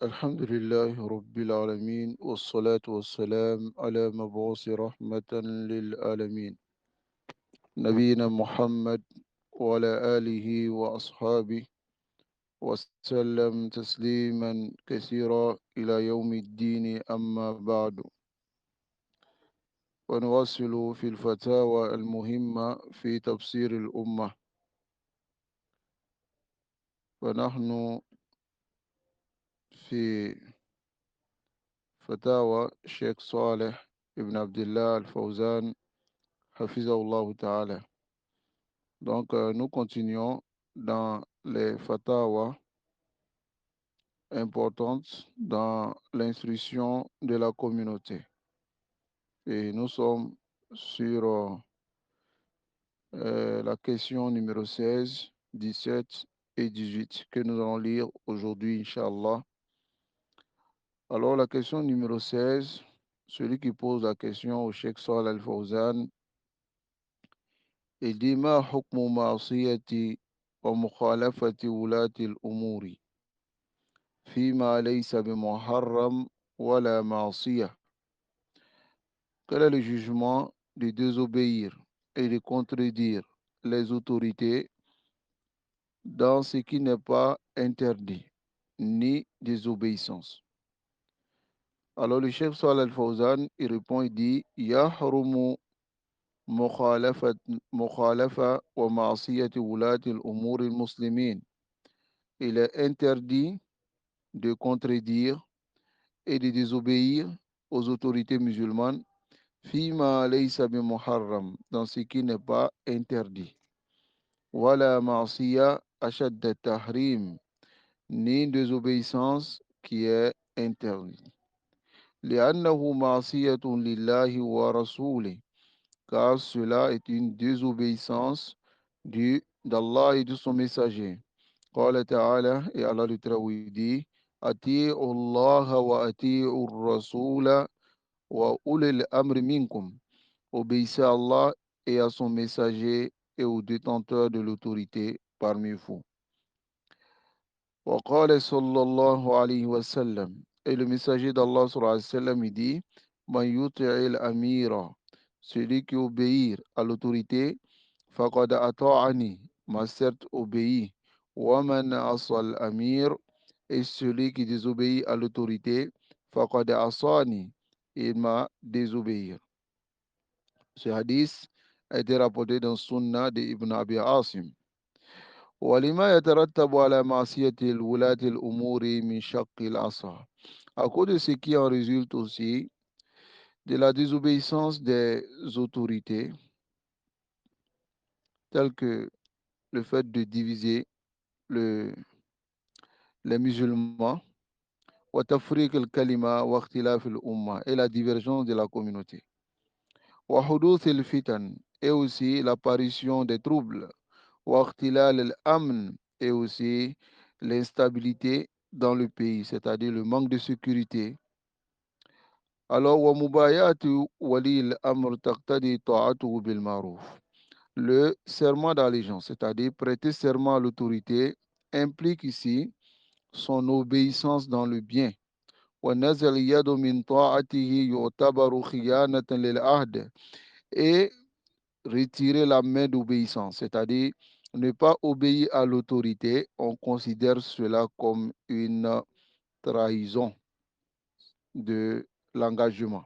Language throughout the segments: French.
الحمد لله رب العالمين والصلاة والسلام على مبعوث رحمة للعالمين نبينا محمد وعلى آله وأصحابه وسلم تسليما كثيرا إلى يوم الدين أما بعد ونواصل في الفتاوى المهمة في تفسير الأمة ونحن في فتاوى الشيخ صالح ابن عبد الله الفوزان حفظه الله تعالى. Donc, nous continuons dans les fatwas importantes dans l'instruction de la communauté. Et nous sommes sur la question numéro 16, 17 et 18 que nous allons lire aujourd'hui, Inch'Allah. Alors, la question numéro 16, celui qui pose la question au Cheikh Salih Al-Fawzan, il dit Ma hukmu ma'asiyati wa mukhalafati wulati al-umuri فيما ليس بمحرم ولا معصية. Quel est le jugement de désobéir et de contredire les autorités dans ce qui n'est pas interdit, ni désobéissance? Alors le chef Salih Al-Fawzan, il répond, il dit يحرم مخالفة ومعصية ولاة الأمور المسلمين. Il est interdit de contredire et de désobéir aux autorités musulmanes fima laysa bi muharram, dans ce qui n'est pas interdit. Wala ma'siya ashad tahrim, ni désobéissance qui est interdite. لأنه معصية لله ورسوله, car cela est une désobéissance d'Allah et de son messager. قال تعالى, et Allah le traduit dit, أطيعوا الله وأطيعوا الرسول وأولي الأمر منكم. Obéissez à Allah et à son messager et aux détenteurs de l'autorité parmi vous. وقال صلى الله عليه وسلم, et le messager d'Allah sallallahu alayhi wa sallam, il dit, Man yuti'il amira, celui qui obéit à l'autorité, faqad ata'ani, m'a certes obéi. Wa man asal amir, et celui qui désobéit à l'autorité, faqad asani, il m'a désobéi. Ce hadith a été rapporté dans Sunnah de Ibn Abi Asim. ولما يترتب على معصية الولاة الأمور من شق العصا. À cause de ce qui en résulte aussi de la désobéissance des autorités, telles que le fait de diviser le, les musulmans, وتفريق الكلمة واختلاف الأمة, et la divergence de la communauté. وحدوث الفتن, et aussi l'apparition des troubles. واختلال الأمن, et aussi l'instabilité dans le pays, c'est-à-dire le manque de sécurité. Alors, ومبايعة ولي الأمر تقتضي طاعته بالمعروف. Le serment d'allégeance, c'est-à-dire prêter serment à l'autorité, implique ici son obéissance dans le bien. ونزع اليد من طاعته يعتبر خيانة للعهد. Et retirer la main d'obéissance, c'est-à-dire ne pas obéir à l'autorité, on considère cela comme une trahison de l'engagement.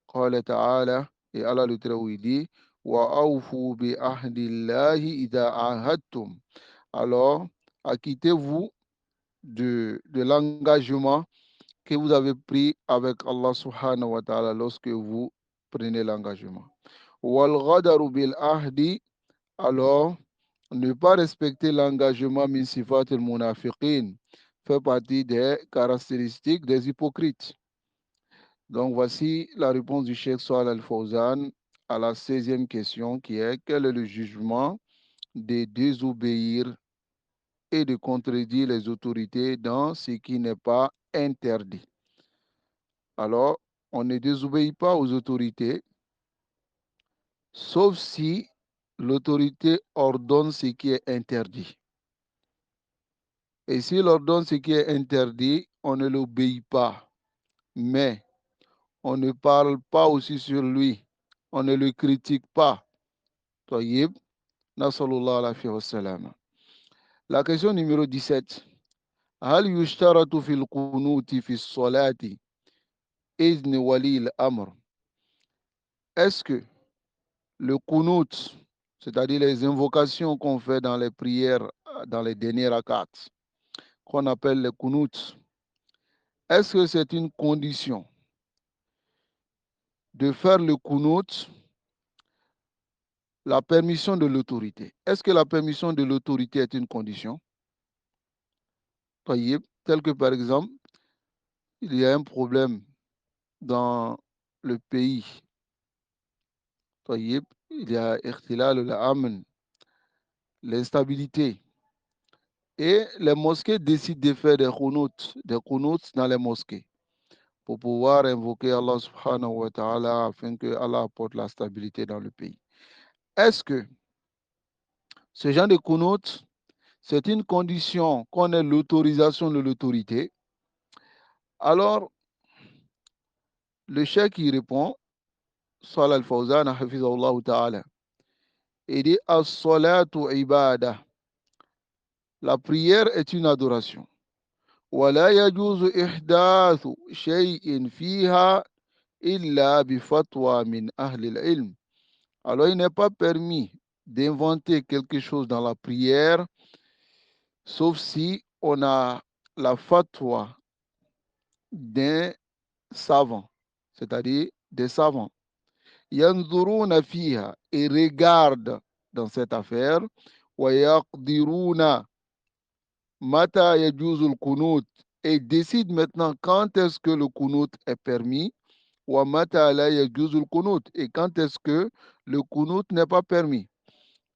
قال تعالى, et Allah le Très-Haut dit, وَأَوْفُوا بِعَهْدِ اللَّهِ إِذَا عَاهَدتُّمْ. Alors, acquittez-vous de l'engagement que vous avez pris avec Allah subhanahu wa ta'ala lorsque vous prenez l'engagement. وَالْغَدَرُ بِالْعَهْدِ. Alors, ne pas respecter l'engagement min sifat al-munafiqin fait partie des caractéristiques des hypocrites. Donc, voici la réponse du Cheikh Salih Al-Fawzan à la 16e question qui est quel est le jugement de désobéir et de contredire les autorités dans ce qui n'est pas interdit. Alors, on ne désobéit pas aux autorités, sauf si l'autorité ordonne ce qui est interdit. Et s'il ordonne ce qui est interdit, on ne l'obéit pas. Mais on ne parle pas aussi sur lui. On ne le critique pas. Tayyib, nasallallahu alayhi wa sallam. La question numéro 17. هل يشترط في القنوت في الصلاة إذن ولي الأمر? Est-ce que le qunut, c'est-à-dire les invocations qu'on fait dans les prières, dans les derniers rakats, qu'on appelle les qunut, est-ce que c'est une condition de faire le qunut, la permission de l'autorité? Est-ce que la permission de l'autorité est une condition? Tel que par exemple, il y a un problème dans le pays. Il y a ikhtilal al-amn, l'instabilité. Et les mosquées décident de faire des qunut dans les mosquées pour pouvoir invoquer Allah subhanahu wa ta'ala afin que Allah apporte la stabilité dans le pays. Est-ce que ce genre de qunut, c'est une condition qu'on ait l'autorisation de l'autorité? Alors, le cheikh qui répond, Salah al-Fawzan, hafizahullah ta'ala, il dit as-salatu ibadah. La prière est une adoration. ولا يجوز إحداث شيء فيها إلا بفتوى من أهل العلم. Alors, il n'est pas permis d'inventer quelque chose dans la prière, sauf si on a la fatwa d'un savant, c'est-à-dire des savants. ينظرون فيها, et regardent dans cette affaire. ويقدرون متى يجوز القنوت, et décide maintenant quand est-ce que le qunut est permis. ومتى لا يجوز القنوت, et quand est-ce que le qunut n'est pas permis.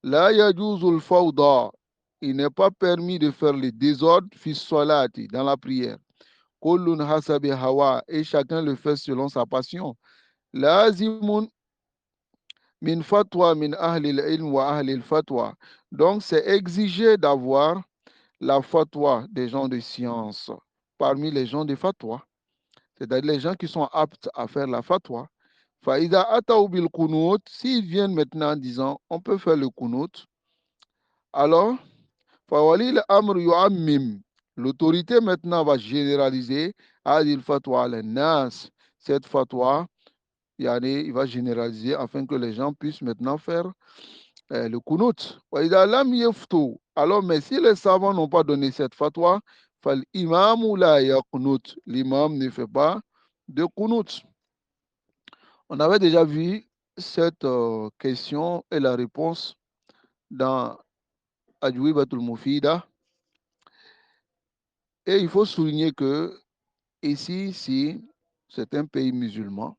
لا يجوز الفوضى, il n'est pas permis de faire le désordre في الصلاة, dans la prière. كل حسب هوى, et chacun le fait selon sa passion. لازم من فتوى من أهل العلم وأهل الفتوى, donc c'est exigé d'avoir la fatwa des gens de science parmi les gens de fatwa, c'est-à-dire les gens qui sont aptes à faire la fatwa. Faïda ataou bil kunut, s'ils viennent maintenant en disant on peut faire le kunut, alors fawali l'amr yu'ammim, l'autorité maintenant va généraliser adil fatwa al nas, cette fatwa, il va généraliser afin que les gens puissent maintenant faire le kunut. Faïda lam yeftou, alors mais si les savants n'ont pas donné cette fatwa, l'imam la yaqnut, l'imam ne fait pas de kunut. On avait déjà vu cette question et la réponse dans Ajwibatul Mufida. Et il faut souligner que ici, si c'est un pays musulman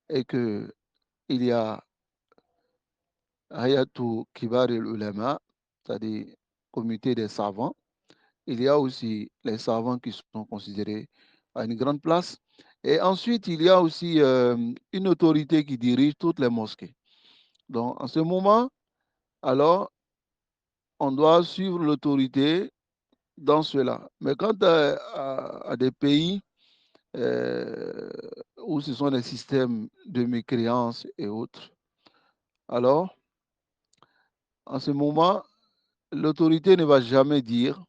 et qu'il y a Hayatu Kibar el-Ulama, c'est-à-dire comité des savants, il y a aussi les savants qui sont considérés à une grande place. Et ensuite, il y a aussi une autorité qui dirige toutes les mosquées. Donc, en ce moment, alors, on doit suivre l'autorité dans cela. Mais quant à des pays où ce sont des systèmes de mécréance et autres, alors, en ce moment, l'autorité ne va jamais dire,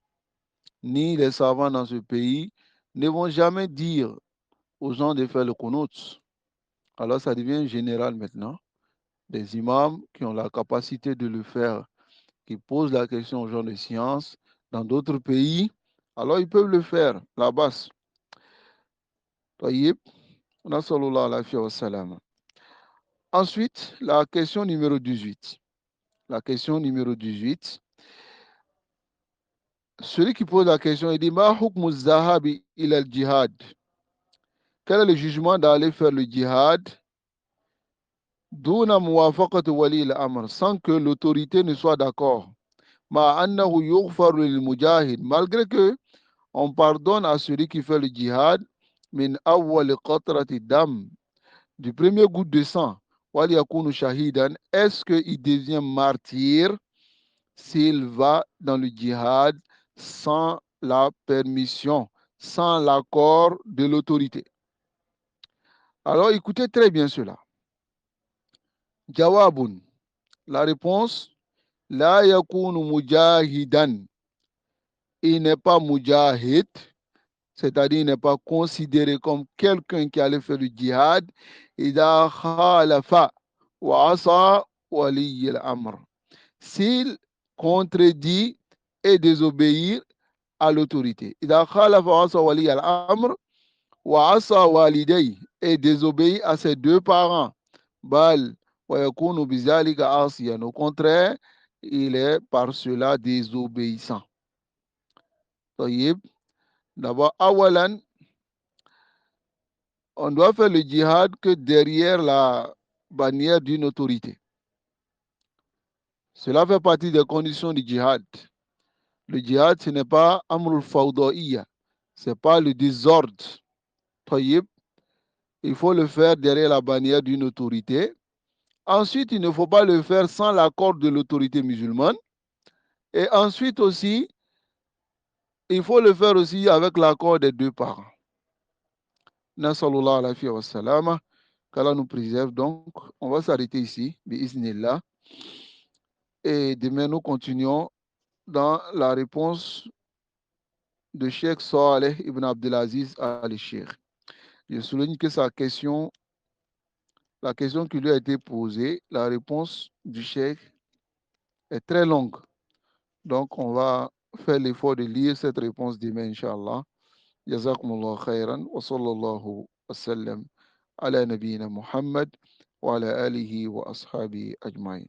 ni les savants dans ce pays ne vont jamais dire aux gens de faire le qunut. Alors, ça devient général maintenant. Des imams qui ont la capacité de le faire, qui posent la question aux gens de science dans d'autres pays, alors ils peuvent le faire là-bas. Taïb, nasallallahu alayhi wa sallam. Ensuite, la question numéro 18. La question numéro 18. Celui qui pose la question, il dit Ma hukmu zahabi il al jihad. Quel est le jugement d'aller faire le djihad Duna muwafaqat wali al-amr, sans que l'autorité ne soit d'accord. Ma annahu yughfar lil mujahid, malgré que on pardonne à celui qui fait le djihad min awwal qatrati dam, du premier goutte de sang, wal yakunu shahidan, est-ce qu'il devient martyr s'il va dans le djihad sans la permission, sans l'accord de l'autorité. Alors écoutez très bien cela. Jawabun. La réponse, la yakunu mujahidan. Il n'est pas mujahid, c'est-à-dire il n'est pas considéré comme quelqu'un qui allait faire le djihad. Ida khalafa wa asa wali al-amr. S'il contredit et désobéit à l'autorité. Ida khalafa wa asa wali al-amr wa asa walidayh et désobéit à ses deux parents. Bal wa yakunu bizalika asiyan. Au contraire, il est par cela désobéissant. طيب. D'abord, awalan, on doit faire le djihad que derrière la bannière d'une autorité. Cela fait partie des conditions du djihad. Le djihad, ce n'est pas amrul fawda'iya, ce n'est pas le désordre. طيب. Il faut le faire derrière la bannière d'une autorité. Ensuite, il ne faut pas le faire sans l'accord de l'autorité musulmane. Et ensuite aussi, il faut le faire aussi avec l'accord des deux parents. Nasallallahu alayhi wa sallam. Qu'Allah nous préserve. Donc, on va s'arrêter ici, bi'iznillah. Et demain, nous continuons dans la réponse de Cheikh Saleh ibn Abdelaziz al-Sheikh. Je souligne que la question qui lui a été posée, la réponse du Cheikh est très longue. Donc, on va faire l'effort de lire cette réponse demain, Inch'Allah. Jazakumullah khairan wa sallallahu wa sallam ala nabiyyina Muhammad wa ala alihi wa ashabihi ajma'in.